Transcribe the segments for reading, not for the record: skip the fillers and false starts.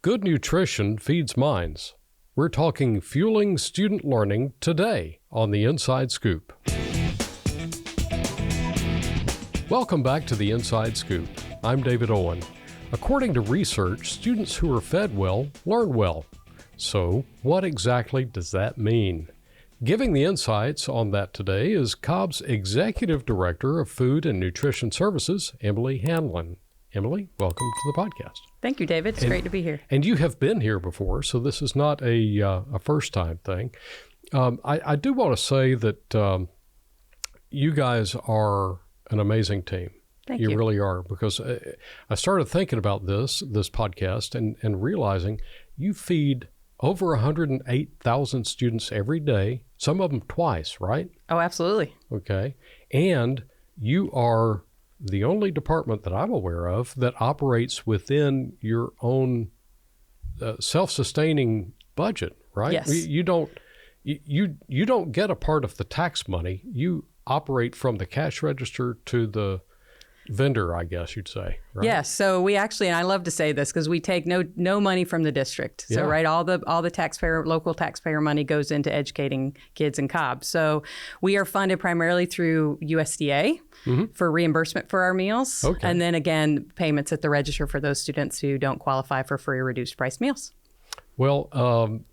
good nutrition feeds minds. We're talking fueling student learning today on The Inside Scoop. Welcome back to The Inside Scoop. I'm David Owen. According to research, students who are fed well learn well. So, what exactly does that mean? Giving the insights on that today is Cobb's Executive Director of Food and Nutrition Services, Emily Hanlin. Emily, welcome to the podcast. Thank you, David. It's great to be here. And you have been here before, so this is not a first-time thing. I do want to say that you guys are an amazing team. Thank you. You really are, because I started thinking about this podcast and realizing you feed over 108,000 students every day, some of them twice, right? Oh, absolutely. Okay. And you are the only department that I'm aware of that operates within your own self-sustaining budget, right? Yes. You don't get a part of the tax money. You operate from the cash register to the vendor, I guess you'd say, right? Yes. So we actually, and I love to say this because we take no money from the district. So right, all the local taxpayer money goes into educating kids in Cobb. So we are funded primarily through USDA for reimbursement for our meals. Okay. And then again, payments at the register for those students who don't qualify for free or reduced price meals. Well,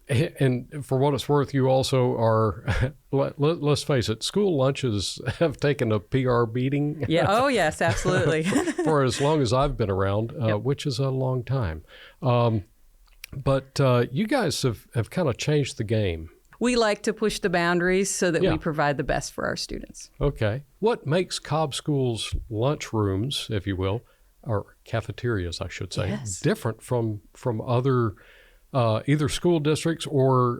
and for what it's worth, you also are, let's face it, school lunches have taken a PR beating. Yeah. Oh, yes, absolutely. for as long as I've been around, which is a long time. But you guys have kind of changed the game. We like to push the boundaries so that we provide the best for our students. Okay. What makes Cobb Schools lunchrooms, if you will, or cafeterias, I should say, different from other either school districts or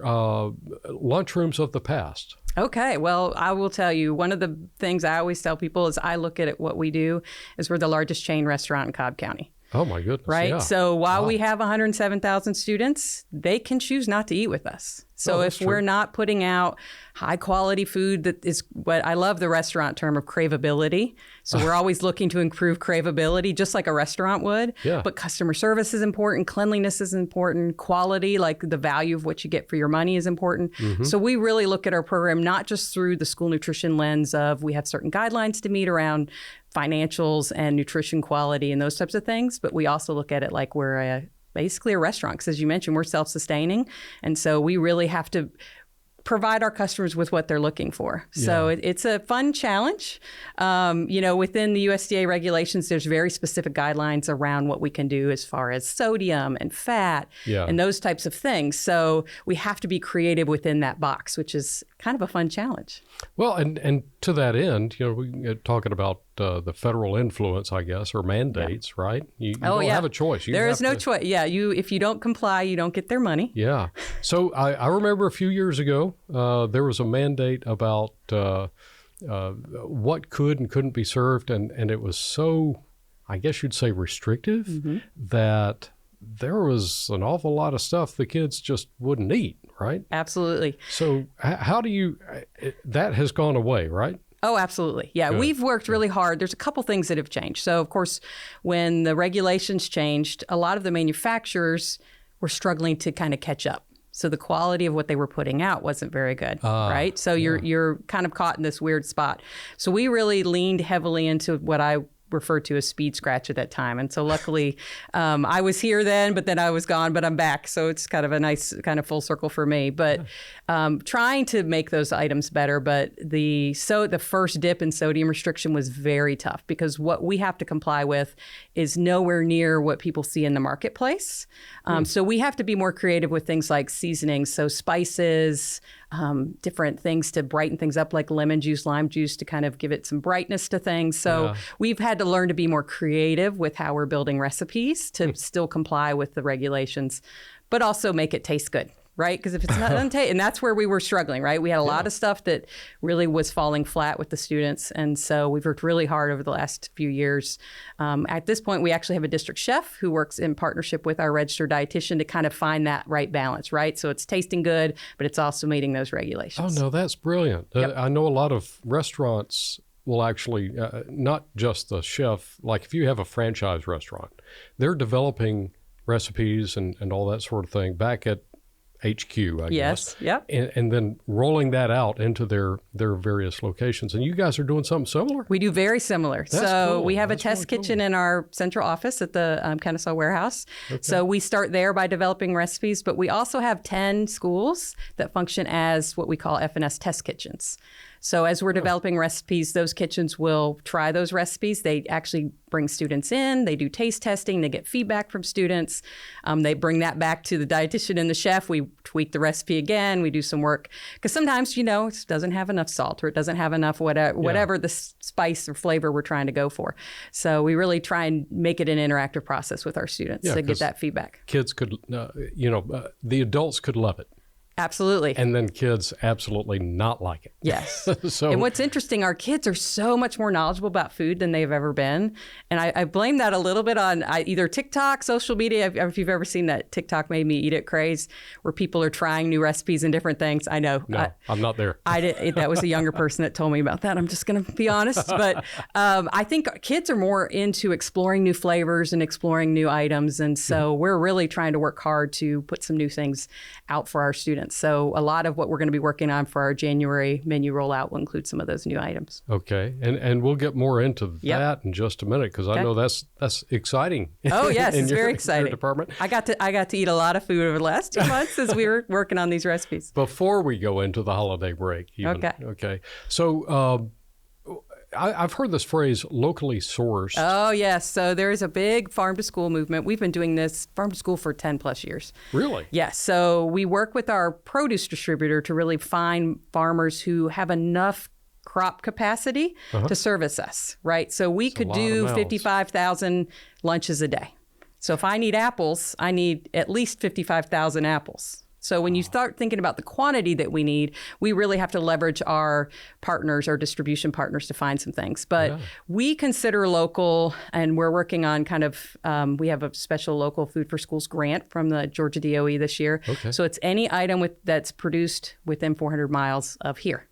lunchrooms of the past? Okay. Well, I will tell you, one of the things I always tell people is I look at it, what we do is we're the largest chain restaurant in Cobb County. Oh, my goodness. Right. Yeah. So while we have 107,000 students, they can choose not to eat with us. So if we're not putting out high quality food, that is what I love the restaurant term of craveability. So we're always looking to improve craveability, just like a restaurant would. Yeah. But customer service is important. Cleanliness is important. Quality, like the value of what you get for your money, is important. So we really look at our program not just through the school nutrition lens of we have certain guidelines to meet around financials and nutrition quality and those types of things, but we also look at it like we're basically a restaurant, because as you mentioned, we're self-sustaining. And so we really have to provide our customers with what they're looking for. So it's a fun challenge. Within the USDA regulations, there's very specific guidelines around what we can do as far as sodium and fat and those types of things. So we have to be creative within that box, which is kind of a fun challenge. Well, and to that end, we're talking about the federal influence, I guess, or mandates, right? You don't have a choice. There is no choice. Yeah, if you don't comply, you don't get their money. Yeah. So I remember a few years ago, there was a mandate about what could and couldn't be served, and it was so, I guess you'd say, restrictive that there was an awful lot of stuff the kids just wouldn't eat, right? Absolutely. So how do you, that has gone away, right? Oh, absolutely. Yeah, good. We've worked really hard. There's a couple things that have changed. So, of course, when the regulations changed, a lot of the manufacturers were struggling to kind of catch up. So the quality of what they were putting out wasn't very good, right? So you're kind of caught in this weird spot. So we really leaned heavily into what I referred to as speed scratch at that time. And so luckily I was here then, but then I was gone, but I'm back. So it's kind of a nice kind of full circle for me, but trying to make those items better. But the first dip in sodium restriction was very tough because what we have to comply with is nowhere near what people see in the marketplace. So we have to be more creative with things like seasonings. So spices, different things to brighten things up, like lemon juice, lime juice, to kind of give it some brightness to things. So we've had to learn to be more creative with how we're building recipes to still comply with the regulations, but also make it taste good. Right? Because if it's not untaste, and that's where we were struggling, right? We had a lot of stuff that really was falling flat with the students. And so we've worked really hard over the last few years. At this point, we actually have a district chef who works in partnership with our registered dietitian to kind of find that right balance, right? So it's tasting good, but it's also meeting those regulations. Oh, no, that's brilliant. I know a lot of restaurants will actually, not just the chef, like if you have a franchise restaurant, they're developing recipes and all that sort of thing back at HQ, I guess. Yes, yep. And then rolling that out into their various locations. And you guys are doing something similar? We do very similar. That's so cool. we have That's a test really kitchen cool. in our central office at the Kennesaw warehouse. Okay. So we start there by developing recipes, but we also have 10 schools that function as what we call FNS test kitchens. So as we're developing recipes, those kitchens will try those recipes. They actually bring students in. They do taste testing. They get feedback from students. They bring that back to the dietitian and the chef. We tweak the recipe again. We do some work. Because sometimes, it doesn't have enough salt or it doesn't have enough whatever the spice or flavor we're trying to go for. So we really try and make it an interactive process with our students to get that feedback. Kids could, the adults could love it. Absolutely. And then kids absolutely not like it. Yes. So, and what's interesting, our kids are so much more knowledgeable about food than they've ever been. And I blame that a little bit on either TikTok, social media. If you've ever seen that TikTok Made Me Eat It craze, where people are trying new recipes and different things. I know. No, I'm not there. That was a younger person that told me about that. I'm just going to be honest. But I think kids are more into exploring new flavors and exploring new items. And so we're really trying to work hard to put some new things out for our students. So a lot of what we're going to be working on for our January menu rollout will include some of those new items. Okay. And we'll get more into that in just a minute, because I know that's exciting. Oh, yes. It's very your exciting. Department. I got to eat a lot of food over the last 2 months as we were working on these recipes. Before we go into the holiday break. Even. Okay. So I've heard this phrase, locally sourced. Oh, yes. So there is a big farm to school movement. We've been doing this farm to school for 10 plus years. Really? Yes. So we work with our produce distributor to really find farmers who have enough crop capacity to service us, right? So we could do 55,000 lunches a day. So if I need apples, I need at least 55,000 apples. So when you start thinking about the quantity that we need, we really have to leverage our partners, our distribution partners, to find some things. But we consider local, and we're working on we have a special local Food for Schools grant from the Georgia DOE this year. Okay. So it's any item that's produced within 400 miles of here.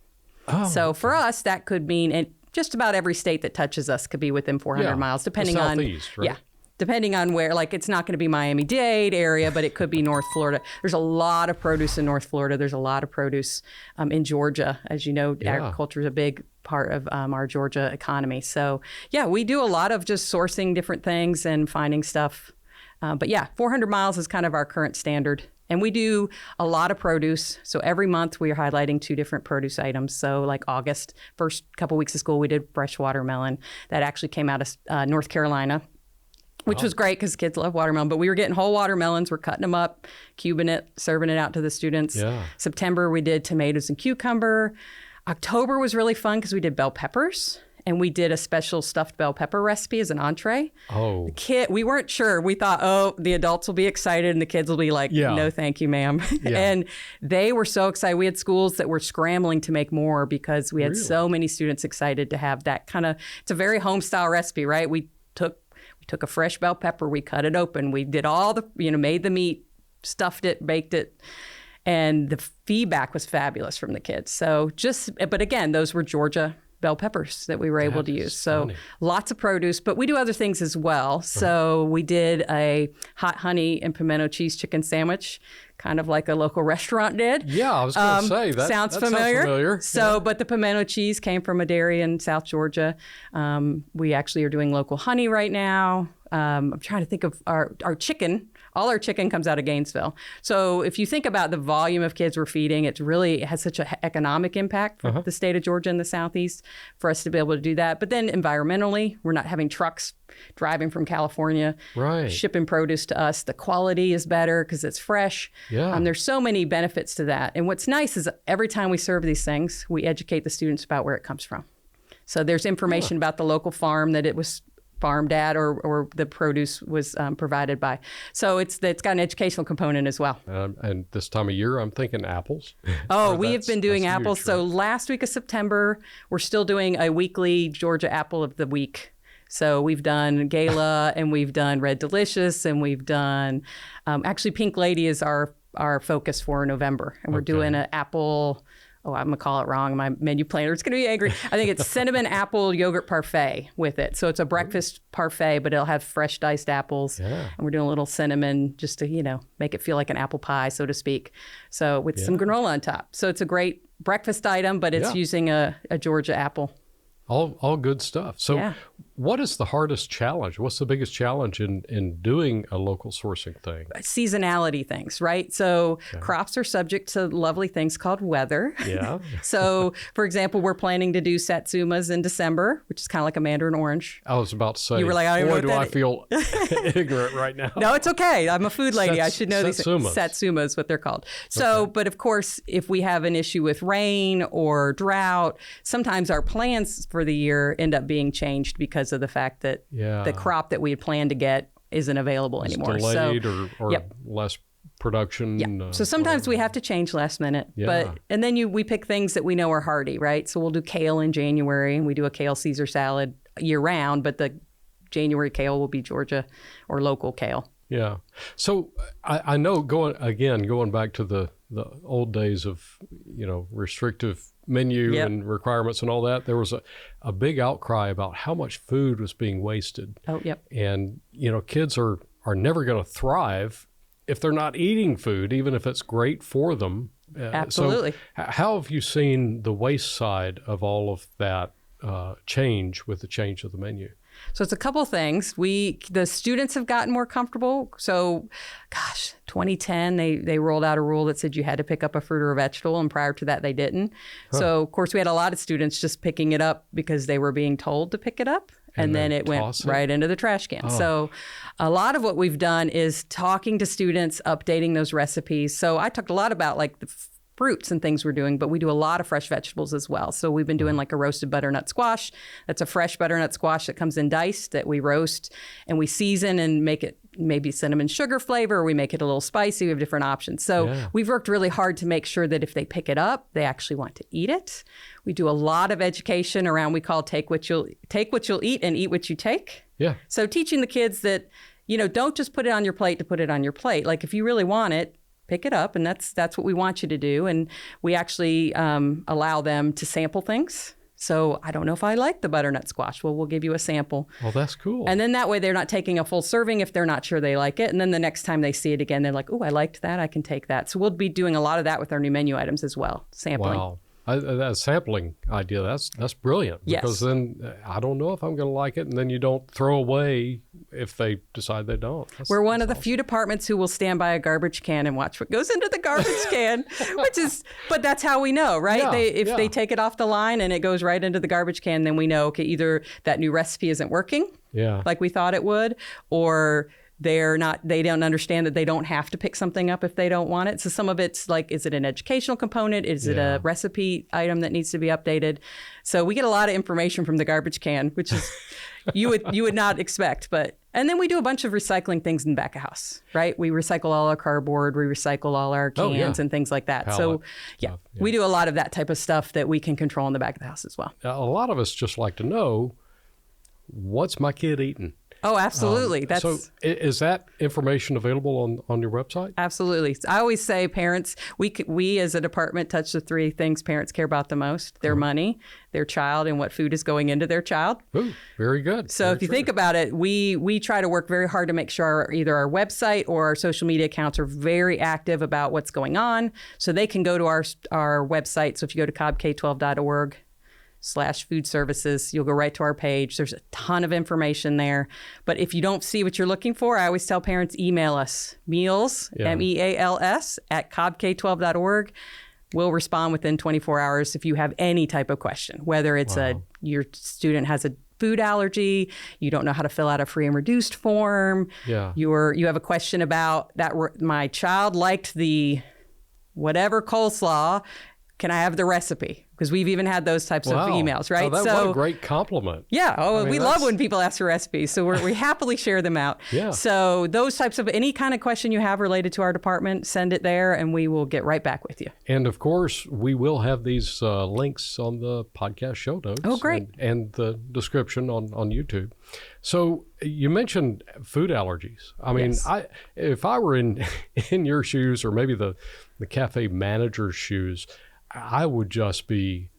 Oh, so for us, that could mean, and just about every state that touches us could be within 400 miles, depending on Southeast, right? Yeah. Depending on where, it's not going to be Miami-Dade area, but it could be North Florida. There's a lot of produce in North Florida. There's a lot of produce in Georgia. As you know, agriculture is a big part of our Georgia economy. So, we do a lot of just sourcing different things and finding stuff. But 400 miles is kind of our current standard. And we do a lot of produce. So every month we are highlighting 2 different produce items. So like August, first couple weeks of school, we did fresh watermelon. That actually came out of North Carolina, which was great because kids love watermelon. But we were getting whole watermelons. We're cutting them up, cubing it, serving it out to the students. Yeah. September, we did tomatoes and cucumber. October was really fun because we did bell peppers. And we did a special stuffed bell pepper recipe as an entree. Oh. We weren't sure. We thought, the adults will be excited and the kids will be like, no, thank you, ma'am. Yeah. And they were so excited. We had schools that were scrambling to make more because we had so many students excited to have that it's a very home style recipe, right? We took a fresh bell pepper, we cut it open, we did all the, made the meat, stuffed it, baked it. And the feedback was fabulous from the kids. So but again, those were Georgia bell peppers that we were able to use. So lots of produce, but we do other things as well. So we did a hot honey and pimento cheese chicken sandwich, kind of like a local restaurant did. Yeah, I was going to say that sounds familiar. So, but the pimento cheese came from a dairy in South Georgia. We actually are doing local honey right now. I'm trying to think of our chicken. All our chicken comes out of Gainesville. So if you think about the volume of kids we're feeding, it has such an economic impact for the state of Georgia and the Southeast for us to be able to do that. But then environmentally, we're not having trucks driving from California, shipping produce to us. The quality is better because it's fresh. Yeah. There's so many benefits to that. And what's nice is every time we serve these things, we educate the students about where it comes from. So there's information about the local farm that it was farmed at or the produce was provided by. So it's got an educational component as well. And this time of year, I'm thinking apples. Oh, we have been doing apples. Huge, right? So last week of September, we're still doing a weekly Georgia Apple of the Week. So we've done Gala and we've done Red Delicious and we've done, actually Pink Lady is our focus for November. And we're doing an apple I'm going to call it wrong. My menu planner is going to be angry. I think it's cinnamon apple yogurt parfait with it. So it's a breakfast parfait, but it'll have fresh diced apples. Yeah. And we're doing a little cinnamon just to, make it feel like an apple pie, so to speak. So with some granola on top. So it's a great breakfast item, but it's using a Georgia apple. All good stuff. So what is the hardest challenge? What's the biggest challenge in doing a local sourcing thing? Seasonality things, right? So crops are subject to lovely things called weather. Yeah. So, for example, we're planning to do satsumas in December, which is kind of like a mandarin orange. I was about to say, you were like, boy, do I feel ignorant right now. No, it's okay. I'm a food lady. I should know these. Satsuma is what they're called. So, but of course, if we have an issue with rain or drought, sometimes our plans for the year end up being changed because of the fact that the crop that we had planned to get isn't available anymore. Delayed or less production. Yeah. So sometimes we have to change last minute. Yeah. And then we pick things that we know are hardy, right? So we'll do kale in January, and we do a kale Caesar salad year round, but the January kale will be Georgia or local kale. Yeah. So I know going back to the old days of, restrictive menu and requirements and all that, there was a big outcry about how much food was being wasted. Oh, yep. And, kids are never going to thrive if they're not eating food, even if it's great for them. Absolutely. So how have you seen the waste side of all of that change with the change of the menu? So it's a couple things. The students have gotten more comfortable. So, 2010, they rolled out a rule that said you had to pick up a fruit or a vegetable, and prior to that, they didn't. Huh. So, of course, we had a lot of students just picking it up because they were being told to pick it up, and then it went right into the trash can. Oh. So a lot of what we've done is talking to students, updating those recipes. So I talked a lot about like the fruits and things we're doing, but we do a lot of fresh vegetables as well. So we've been doing like a roasted butternut squash. That's a fresh butternut squash that comes in diced that we roast and we season and make it maybe cinnamon sugar flavor, or we make it a little spicy. We have different options. So we've worked really hard to make sure that if they pick it up, they actually want to eat it. We do a lot of education around, we call take what you'll eat and eat what you take. Yeah. So teaching the kids that, don't just put it on your plate to put it on your plate. Like if you really want it, pick it up, and that's what we want you to do. And we actually allow them to sample things. So I don't know if I like the butternut squash. Well, we'll give you a sample. Well, that's cool. And then that way they're not taking a full serving if they're not sure they like it. And then the next time they see it again, they're like, oh, I liked that. I can take that. So we'll be doing a lot of that with our new menu items as well, sampling. Wow. That sampling idea, that's brilliant. Yes. Because then I don't know if I'm going to like it, and then you don't throw away if they decide they don't. We're one of the few departments who will stand by a garbage can and watch what goes into the garbage can, but that's how we know, right? If they take it off the line and it goes right into the garbage can, then we know, okay, either that new recipe isn't working like we thought it would, or they don't understand that they don't have to pick something up if they don't want it. So some of it's like, is it an educational component? Is it a recipe item that needs to be updated? So we get a lot of information from the garbage can, which is you would not expect. And then we do a bunch of recycling things in the back of house, right? We recycle all our cardboard, we recycle all our cans and things like that. Pallet stuff, we do a lot of that type of stuff that we can control in the back of the house as well. A lot of us just like to know, what's my kid eating? Oh, absolutely. So is that information available on your website? Absolutely. I always say parents, we as a department touch the three things parents care about the most: their money, their child, and what food is going into their child. Ooh, very good. So if you think about it, we try to work very hard to make sure either our website or our social media accounts are very active about what's going on, so they can go to our website. So if you go to cobbk12.org/food services, you'll go right to our page. There's a ton of information there. But if you don't see what you're looking for, I always tell parents, email us, meals, MEALS, at cobbk12.org. We'll respond within 24 hours if you have any type of question, whether it's your student has a food allergy, you don't know how to fill out a free and reduced form, you have a question about that, my child liked the whatever coleslaw, can I have the recipe? Because we've even had those types of emails, right? What a great compliment. Yeah. We love when people ask for recipes. So we happily share them out. Yeah. So those types of, any kind of question you have related to our department, send it there and we will get right back with you. And of course, we will have these links on the podcast show notes. Oh, great. And the description on YouTube. So you mentioned food allergies. I mean, if I were in your shoes, or maybe the cafe manager's shoes, I would just be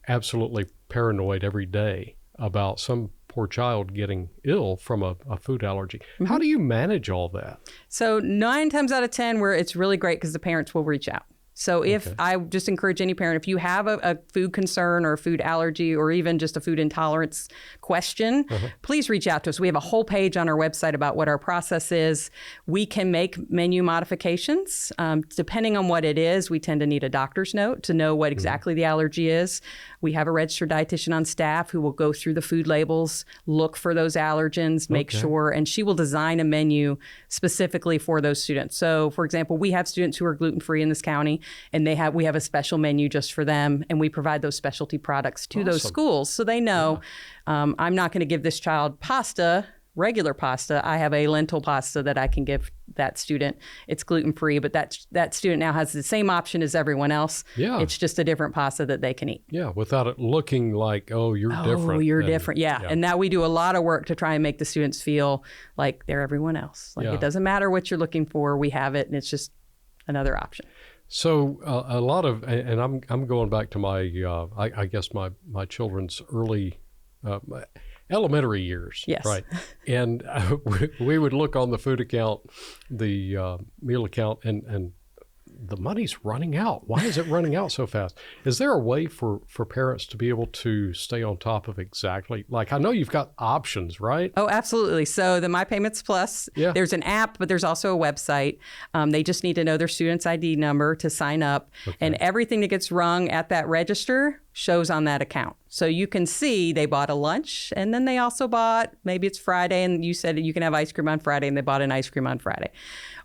absolutely paranoid every day about some poor child getting ill from a food allergy. Mm-hmm. How do you manage all that? So 9 times out of 10, where it's really great because the parents will reach out. So if I just encourage any parent, if you have a food concern or a food allergy or even just a food intolerance question, please reach out to us. We have a whole page on our website about what our process is. We can make menu modifications. Depending on what it is, we tend to need a doctor's note to know what exactly the allergy is. We have a registered dietitian on staff who will go through the food labels, look for those allergens, make sure, and she will design a menu specifically for those students. So, for example, we have students who are gluten-free in this county, and we have a special menu just for them, and we provide those specialty products to those schools so they know I'm not going to give this child regular pasta. I have a lentil pasta that I can give that student. It's gluten-free, but that student now has the same option as everyone else. Yeah. It's just a different pasta that they can eat. Yeah, without it looking like, you're different. Oh, you're different. Yeah. And now we do a lot of work to try and make the students feel like they're everyone else. Like it doesn't matter what you're looking for. We have it, and it's just another option. So a lot of, and I'm going back to my, I guess my children's early elementary years. Yes. Right. And we would look on the food account, the meal account, and the money's running out. Why is it running out so fast? Is there a way for parents to be able to stay on top of exactly, like, I know you've got options, right? Oh, absolutely. So the My Payments Plus, there's an app, but there's also a website. They just need to know their student's ID number to sign up. And everything that gets rung at that register shows on that account. So you can see they bought a lunch, and then they also bought, maybe it's Friday, and you said you can have ice cream on Friday, and they bought an ice cream on Friday.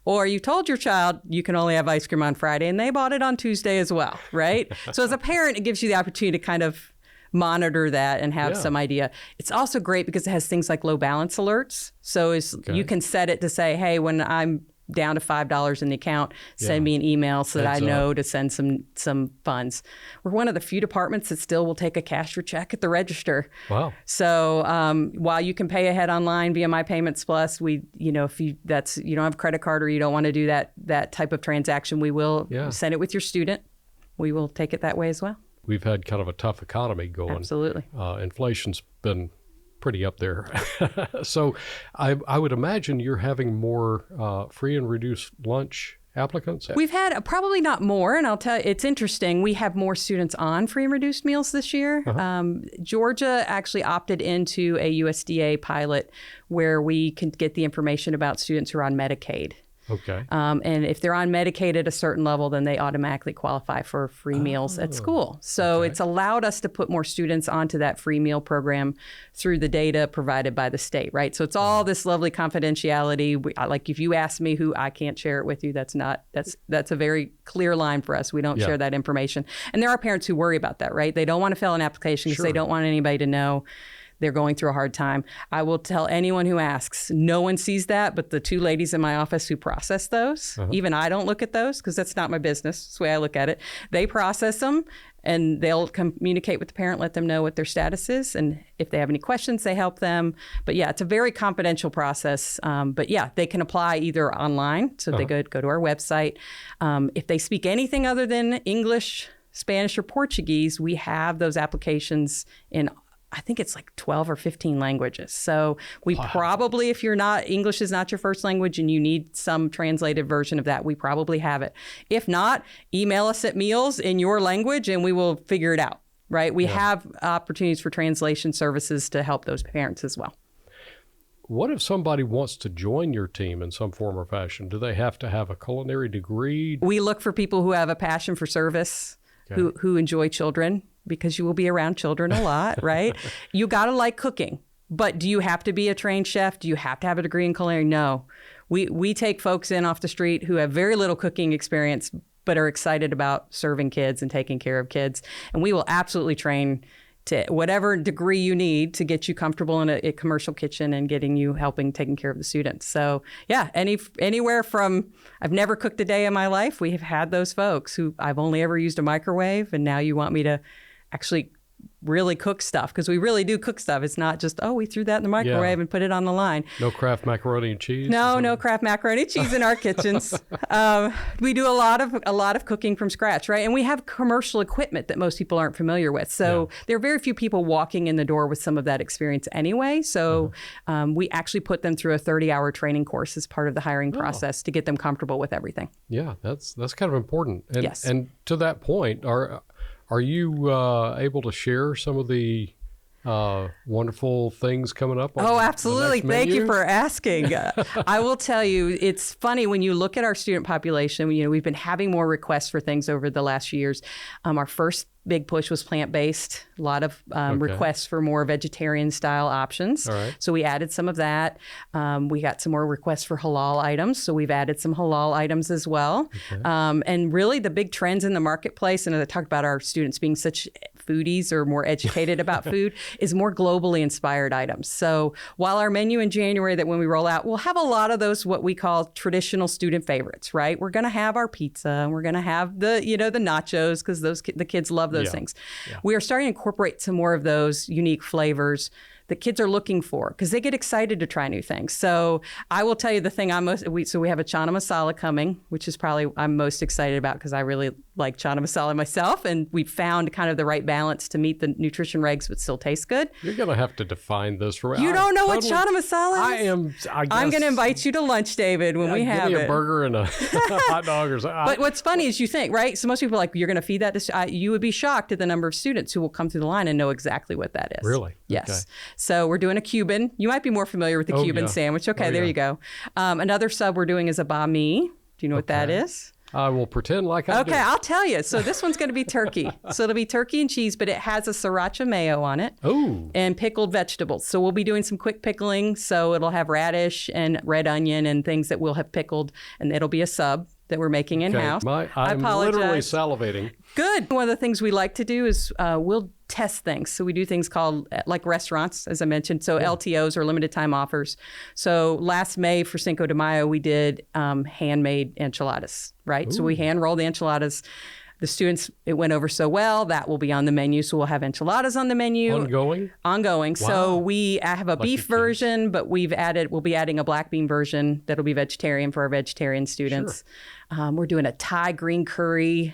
Or you told your child you can only have ice cream on Friday, and they bought it on Tuesday as well, right? So as a parent, it gives you the opportunity to kind of monitor that and have some idea. It's also great because it has things like low balance alerts. So you can set it to say, hey, when I'm down to $5 in the account, send me an email so that I know to send some funds. We're one of the few departments that still will take a cash or check at the register. Wow. So while you can pay ahead online via My Payments Plus, if you don't have a credit card or you don't want to do that type of transaction, we will send it with your student. We will take it that way as well. We've had kind of a tough economy going. Absolutely. Inflation's been pretty up there. So I would imagine you're having more free and reduced lunch applicants? We've had probably not more, and I'll tell you, it's interesting. We have more students on free and reduced meals this year. Georgia actually opted into a USDA pilot where we can get the information about students who are on Medicaid. Okay. And if they're on Medicaid at a certain level, then they automatically qualify for free meals at school. So it's allowed us to put more students onto that free meal program through the data provided by the state, right? So it's all this lovely confidentiality. Like if you ask me who, I can't share it with you. That's a very clear line for us. We don't share that information. And there are parents who worry about that, right? They don't want to fill an application because they don't want anybody to know they're going through a hard time. I will tell anyone who asks, no one sees that but the two ladies in my office who process those. Even I don't look at those because that's not my business. That's the way I look at it. They process them and they'll communicate with the parent, let them know what their status is. And if they have any questions, they help them. But yeah, it's a very confidential process. But yeah, they can apply either online. So they go to our website. If they speak anything other than English, Spanish, or Portuguese, we have those applications in I think it's like 12 or 15 languages. So we probably, if English is not your first language and you need some translated version of that, we probably have it. If not, email us at meals in your language and we will figure it out, right? We have opportunities for translation services to help those parents as well. What if somebody wants to join your team in some form or fashion? Do they have to have a culinary degree? We look for people who have a passion for service, who enjoy children, because you will be around children a lot, right? You got to like cooking. But do you have to be a trained chef? Do you have to have a degree in culinary? No. We take folks in off the street who have very little cooking experience, but are excited about serving kids and taking care of kids. And we will absolutely train to whatever degree you need to get you comfortable in a commercial kitchen and getting you taking care of the students. So yeah, anywhere from I've never cooked a day in my life. We have had those folks who I've only ever used a microwave, and now you want me to actually really cook stuff, because we really do cook stuff. It's not just, we threw that in the microwave and put it on the line. No Kraft macaroni and cheese? No Kraft macaroni and cheese in our kitchens. We do a lot of cooking from scratch, right? And we have commercial equipment that most people aren't familiar with. So there are very few people walking in the door with some of that experience anyway. So we actually put them through a 30-hour training course as part of the hiring process to get them comfortable with everything. Yeah, that's kind of important. And, yes. And to that point, are you able to share some of the wonderful things coming up? Absolutely. Thank you for asking. I will tell you, it's funny when you look at our student population. We've been having more requests for things over the last few years. Our first big push was plant-based. A lot of requests for more vegetarian-style options. All right. So we added some of that. We got some more requests for halal items. So we've added some halal items as well. Okay. And really the big trends in the marketplace, and as I talked about our students being such foodies or more educated about food, is more globally inspired items. So while our menu in January, that when we roll out, we'll have a lot of those what we call traditional student favorites, right? We're going to have our pizza, and we're going to have the nachos, because the kids love those things. Yeah. We are starting to incorporate some more of those unique flavors that kids are looking for, because they get excited to try new things. So I will tell you the thing we have a chana masala coming, which is probably I'm most excited about, because I really like chana masala myself, and we found kind of the right balance to meet the nutrition regs but still taste good. You're going to have to define this for you. Don't know what chana masala is? I'm going to invite you to lunch, David, when we have it. Give me a burger and a hot dog or something. But what's funny is you think, right? So most people are like, you're going to feed that to you would be shocked at the number of students who will come through the line and know exactly what that is. Really? Yes. Okay. So we're doing a Cuban. You might be more familiar with the Cuban sandwich. Okay, there you go. Another sub we're doing is a banh mi. Do you know what that is? I will pretend like I do. Okay, I'll tell you. So this one's going to be turkey. So it'll be turkey and cheese, but it has a sriracha mayo on it. Oh. And pickled vegetables. So we'll be doing some quick pickling. So it'll have radish and red onion and things that we'll have pickled, and it'll be a sub that we're making in-house. I'm literally salivating. Good. One of the things we like to do is we'll test things. So we do things called like restaurants, as I mentioned. So LTOs or limited time offers. So last May for Cinco de Mayo, we did handmade enchiladas, right? Ooh. So we hand rolled the enchiladas. The students, it went over so well, that will be on the menu. So we'll have enchiladas on the menu. Ongoing? Ongoing. Wow. So we have a beef version, but we'll be adding a black bean version that'll be vegetarian for our vegetarian students. Sure. We're doing a Thai green curry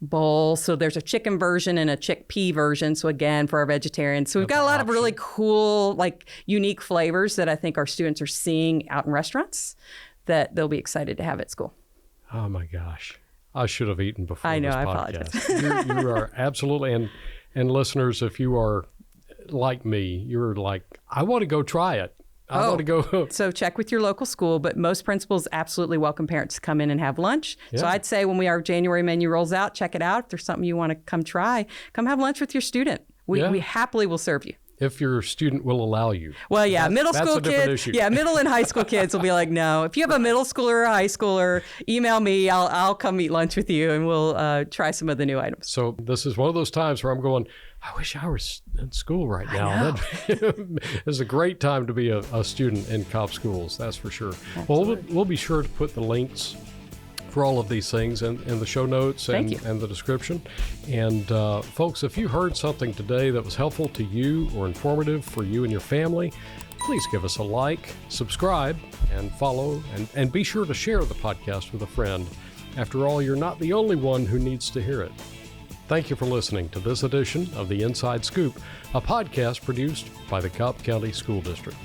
bowl. So there's a chicken version and a chickpea version. So again, for our vegetarians. So we've got a lot of really cool, unique flavors that I think our students are seeing out in restaurants that they'll be excited to have at school. Oh my gosh. I should have eaten before I know, this I podcast. apologize. You are absolutely, and listeners, if you are like me, you're like, I want to go try it. I want to go. So check with your local school, but most principals absolutely welcome parents to come in and have lunch. Yeah. So I'd say when our January menu rolls out, check it out. If there's something you want to come try, come have lunch with your student. We happily will serve you. If your student will allow you. Well, yeah, middle school kids. Yeah, middle and high school kids will be like, no. If you have a middle schooler or a high schooler, email me. I'll come eat lunch with you, and we'll try some of the new items. So this is one of those times where I'm going, I wish I was in school right now. It's a great time to be a student in Cobb Schools, that's for sure. Absolutely. Well, we'll be sure to put the links for all of these things in the show notes and the description. And folks, if you heard something today that was helpful to you or informative for you and your family, please give us a like, subscribe, and follow, and be sure to share the podcast with a friend. After all, you're not the only one who needs to hear it. Thank you for listening to this edition of The Inside Scoop, a podcast produced by the Cobb County School District.